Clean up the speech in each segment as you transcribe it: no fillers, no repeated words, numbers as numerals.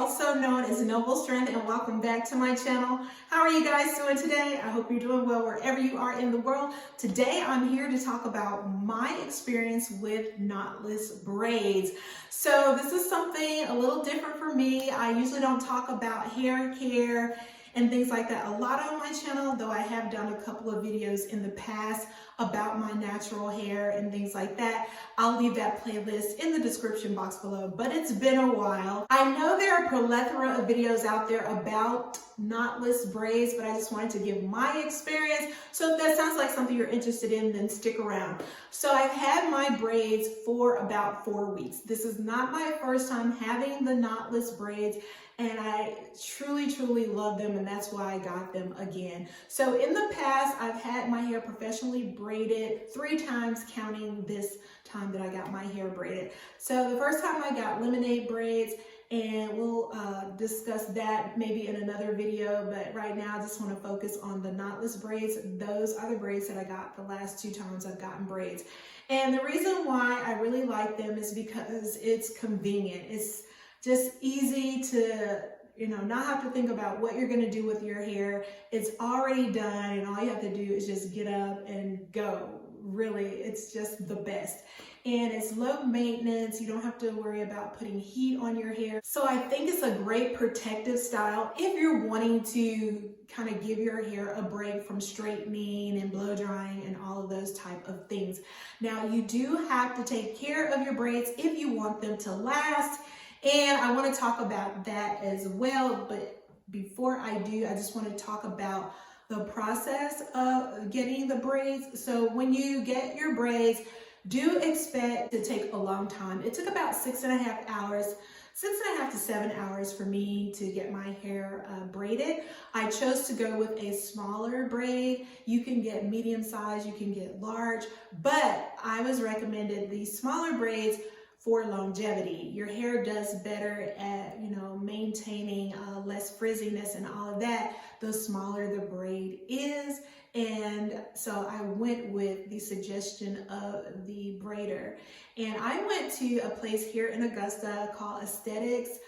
also known as Noble Strength, and welcome back to my channel. How are you guys doing today? I hope you're doing well wherever you are in the world. Today I'm here to talk about my experience with knotless braids. So this is something a little different for me. I usually don't talk about hair care and things like that a lot on my channel, though I have done a couple of videos in the past about my natural hair and things like that. I'll leave that playlist in the description box below, but it's been a while. I know there are a plethora of videos out there about knotless braids, but I just wanted to give my experience. So if that sounds like something you're interested in, then stick around. So I've had my braids for about 4 weeks. This is not my first time having the knotless braids, and I truly love them, and that's why I got them again. So in the past, I've had my hair professionally braided 3 times, counting this time that I got my hair braided. So the first time I got lemonade braids, and we'll discuss that maybe in another video, but right now I just want to focus on the knotless braids. Those are the braids that I got the last 2 times I've gotten braids. And the reason why I really like them is because it's convenient. It's just easy to, not have to think about what you're going to do with your hair. It's already done, and all you have to do is just get up and go. Really, it's just the best. And it's low maintenance. You don't have to worry about putting heat on your hair. So I think it's a great protective style if you're wanting to kind of give your hair a break from straightening and blow drying and all of those type of things. Now, you do have to take care of your braids if you want them to last. And I want to talk about that as well. But before I do, I just want to talk about the process of getting the braids. So when you get your braids, do expect to take a long time. It took about 6.5 hours, 6.5 to 7 hours for me to get my hair braided. I chose to go with a smaller braid. You can get medium size, you can get large, but I was recommended these smaller braids for longevity. Your hair does better at, maintaining less frizziness and all of that, the smaller the braid is. And so I went with the suggestion of the braider. And I went to a place here in Augusta called Aesthetics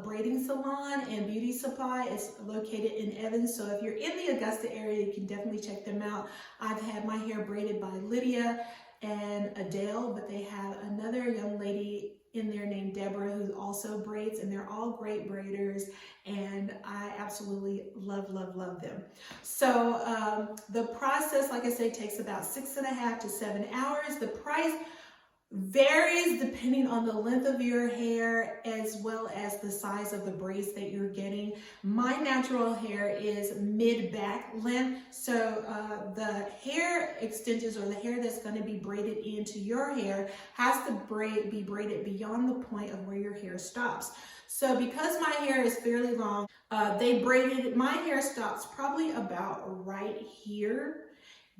Braiding Salon and Beauty Supply. It's located in Evans. So if you're in the Augusta area, you can definitely check them out. I've had my hair braided by Lydia and Adele, but they have another young lady in there named Deborah who also braids, and they're all great braiders, and I absolutely love them. So the process, like I say, takes about 6.5 to 7 hours. The price varies depending on the length of your hair as well as the size of the braids that you're getting. My natural hair is mid-back length, so the hair extensions, or the hair that's going to be braided into your hair, has to be braided beyond the point of where your hair stops. So because my hair is fairly long, they braided, my hair stops probably about right here.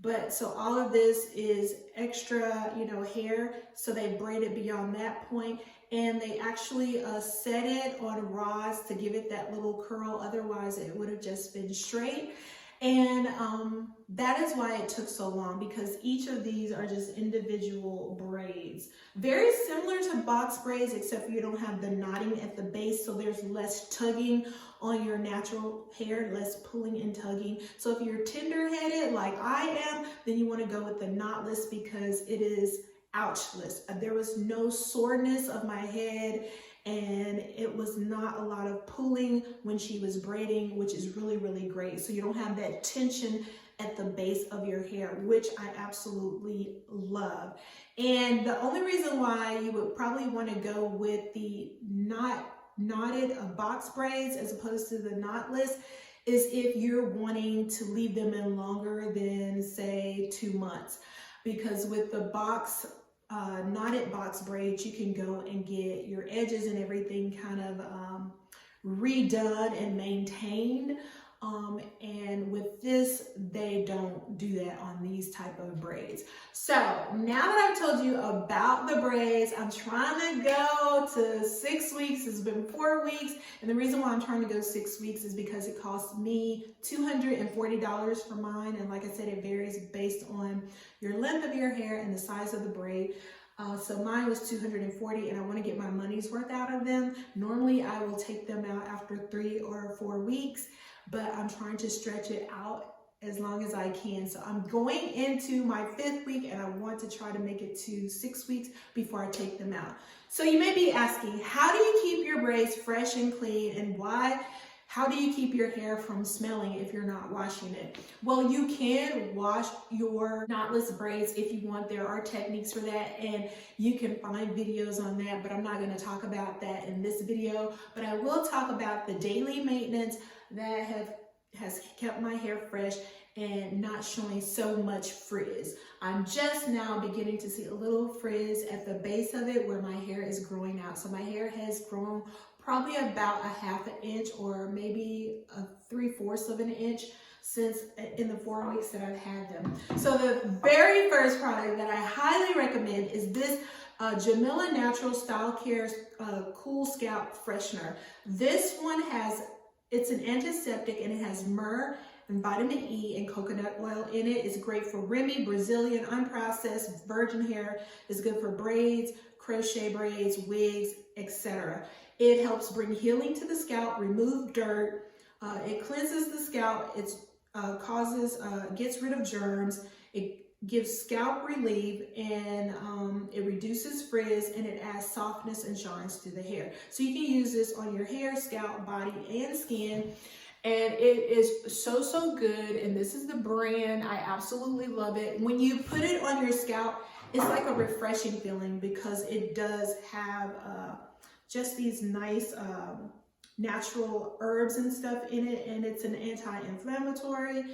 But so all of this is extra, hair. So they braid it beyond that point, and they actually set it on rods to give it that little curl. Otherwise, it would have just been straight. And that is why it took so long, because each of these are just individual braids. Very similar to box braids, except you don't have the knotting at the base, so there's less tugging on your natural hair, less pulling and tugging. So if you're tender-headed like I am, then you want to go with the knotless because it is ouchless. There was no soreness of my head, and it was not a lot of pulling when she was braiding, which is really great. So you don't have that tension at the base of your hair, which I absolutely love. And the only reason why you would probably want to go with the knotted box braids as opposed to the knotless is if you're wanting to leave them in longer than, say, 2 months. Because with the knotted box braids, you can go and get your edges and everything kind of redone and maintained. And with this, they don't do that on these type of braids. So now that I've told you about the braids, I'm trying to go to 6 weeks. It's been 4 weeks. And the reason why I'm trying to go 6 weeks is because it costs me $240 for mine. And like I said, it varies based on your length of your hair and the size of the braid. So mine was $240, and I want to get my money's worth out of them. Normally I will take them out after 3 or 4 weeks, but I'm trying to stretch it out as long as I can. So I'm going into my 5th week, and I want to try to make it to 6 weeks before I take them out. So you may be asking, how do you keep your braids fresh and clean, and how do you keep your hair from smelling if you're not washing it? Well, you can wash your knotless braids if you want. There are techniques for that, and you can find videos on that, but I'm not going to talk about that in this video. But I will talk about the daily maintenance that has kept my hair fresh and not showing so much frizz. I'm just now beginning to see a little frizz at the base of it where my hair is growing out. So my hair has grown probably about a ½ inch or maybe a 3/4 of an inch since in the 4 weeks that I've had them. So the very first product that I highly recommend is this Jamila Natural Style Care Cool Scalp Freshener. This one it's an antiseptic, and it has myrrh and vitamin E and coconut oil in it. It's great for Remy, Brazilian, unprocessed, virgin hair. It's good for braids, crochet braids, wigs, etc. It helps bring healing to the scalp, remove dirt. It cleanses the scalp. It gets rid of germs. It gives scalp relief, and it reduces frizz, and it adds softness and shines to the hair. So you can use this on your hair, scalp, body, and skin. And it is so good. And this is the brand. I absolutely love it. When you put it on your scalp, it's like a refreshing feeling because it does have just these nice natural herbs and stuff in it, and it's an anti-inflammatory.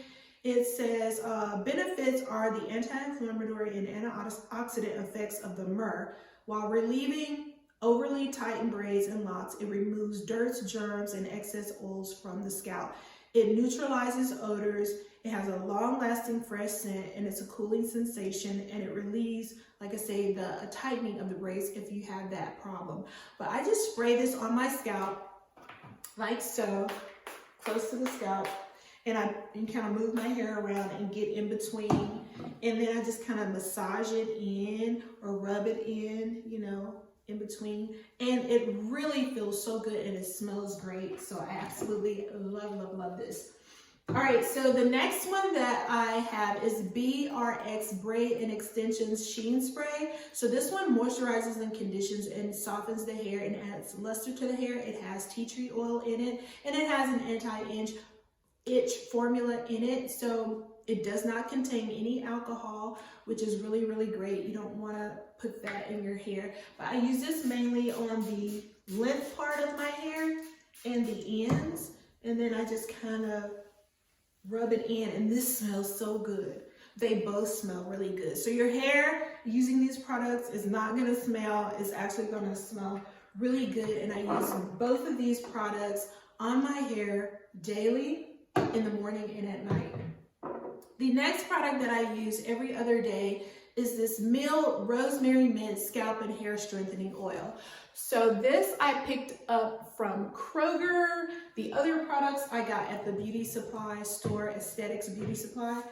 It says benefits are the anti-inflammatory and antioxidant effects of the myrrh. While relieving overly tightened braids and locks, it removes dirt, germs, and excess oils from the scalp. It neutralizes odors. It has a long-lasting fresh scent, and it's a cooling sensation, and it relieves, like I say, the tightening of the braids if you have that problem. But I just spray this on my scalp like so, close to the scalp, and I kind of move my hair around and get in between, and then I just kind of massage it in or rub it in, in between, and it really feels so good, and it smells great. So I absolutely love this. All right, so the next one that I have is BRX Braid and Extensions Sheen Spray. So this one moisturizes and conditions and softens the hair and adds luster to the hair. It has tea tree oil in it, and it has an anti-itch formula in it. So it does not contain any alcohol, which is really great. You don't want to put that in your hair. But I use this mainly on the length part of my hair and the ends, and then I just kind of rub it in, and this smells so good. They both smell really good. So your hair using these products is not going to smell. It's actually going to smell really good, and I use both of these products on my hair daily, in the morning and at night. The next product that I use every other day is this Mill Rosemary Mint Scalp and Hair Strengthening Oil. So this I picked up from Kroger. The other products I got at the beauty supply store, Aesthetics Beauty Supply.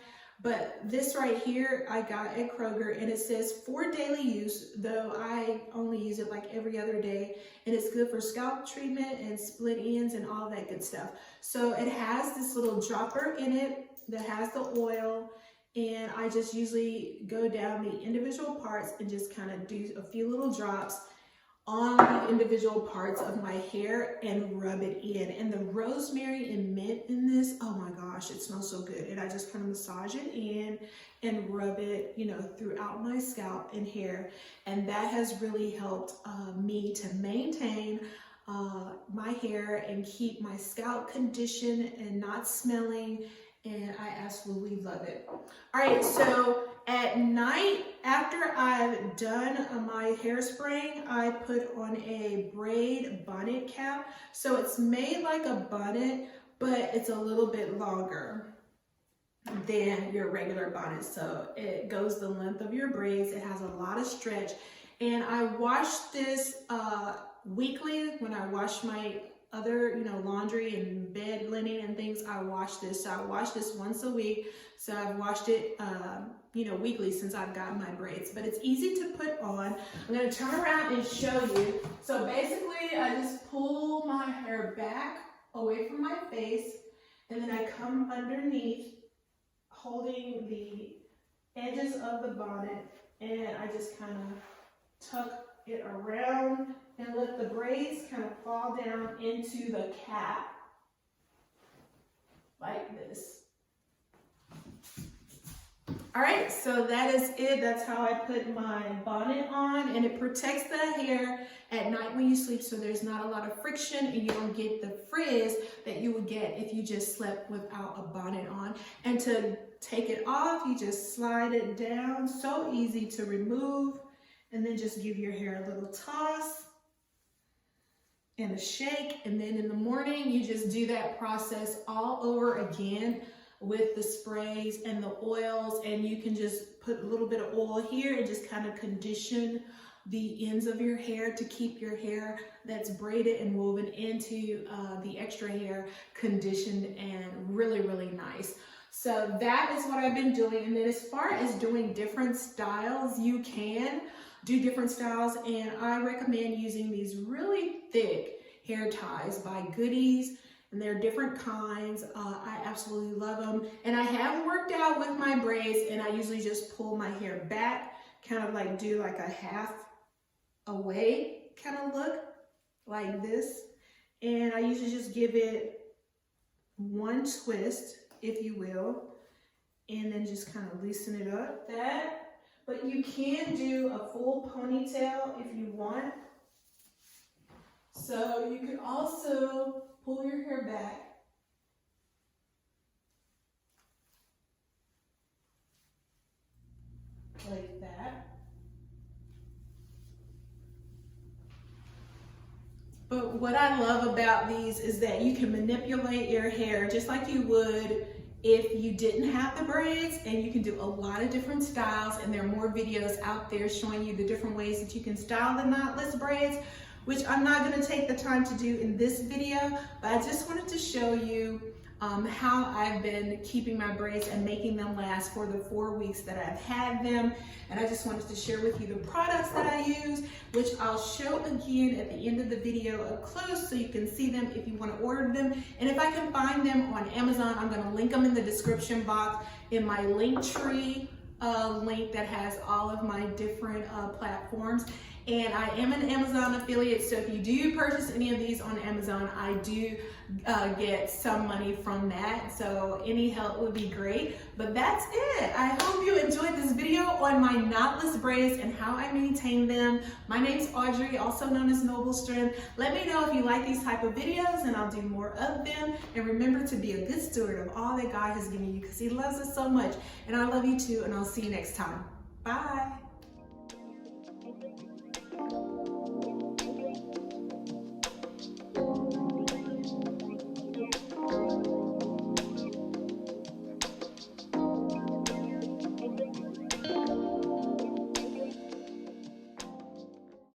But this right here I got at Kroger, and it says for daily use, though I only use it like every other day. And it's good for scalp treatment and split ends and all that good stuff. So it has this little dropper in it that has the oil, and I just usually go down the individual parts and just kind of do a few little drops on the individual parts of my hair and rub it in. And the rosemary and mint in this, oh my gosh, it smells so good. And I just kind of massage it in and rub it, throughout my scalp and hair. And that has really helped me to maintain my hair and keep my scalp conditioned and not smelling. And I absolutely love it. All right, so at night, after I've done my hairspraying, I put on a braid bonnet cap. So it's made like a bonnet, but it's a little bit longer than your regular bonnet. So it goes the length of your braids. It has a lot of stretch. And I wash this weekly when I wash my other, laundry and bed linen and things, I wash this. So I wash this once a week. So I've washed it, weekly since I've gotten my braids, but it's easy to put on. I'm going to turn around and show you. So basically I just pull my hair back away from my face, and then I come underneath holding the edges of the bonnet, and I just kind of tuck it around and let the braids kind of fall down into the cap like this. All right, so that is it. That's how I put my bonnet on, and it protects the hair at night when you sleep, so there's not a lot of friction and you don't get the frizz that you would get if you just slept without a bonnet on. And to take it off, you just slide it down. So easy to remove, and then just give your hair a little toss and a shake, and then in the morning you just do that process all over again with the sprays and the oils, and you can just put a little bit of oil here and just kind of condition the ends of your hair to keep your hair that's braided and woven into the extra hair conditioned and really, really nice. So that is what I've been doing. And then as far as doing different styles, you can do different styles, and I recommend using these really thick hair ties by Goodies. And they're different kinds. I absolutely love them. And I have worked out with my braids, and I usually just pull my hair back, kind of like do like a half away kind of look like this. And I usually just give it one twist, if you will, and then just kind of loosen it up. But you can do a full ponytail if you want. So you can also pull your hair back like that. But what I love about these is that you can manipulate your hair just like you would if you didn't have the braids, and you can do a lot of different styles, and there are more videos out there showing you the different ways that you can style the knotless braids, which I'm not going to take the time to do in this video, but I just wanted to show you how I've been keeping my braids and making them last for the 4 weeks that I've had them. And I just wanted to share with you the products that I use, which I'll show again at the end of the video up close so you can see them if you want to order them. And if I can find them on Amazon, I'm going to link them in the description box in my LINKTREE link that has all of my different platforms. And I am an Amazon affiliate, so if you do purchase any of these on Amazon, I do get some money from that, so any help would be great. But that's it. I hope you enjoyed this video on my knotless braids and how I maintain them. My name's Audrey, also known as Noble Strength. Let me know if you like these type of videos, and I'll do more of them. And remember to be a good steward of all that God has given you, because He loves us so much. And I love you too, and I'll see you next time. Bye.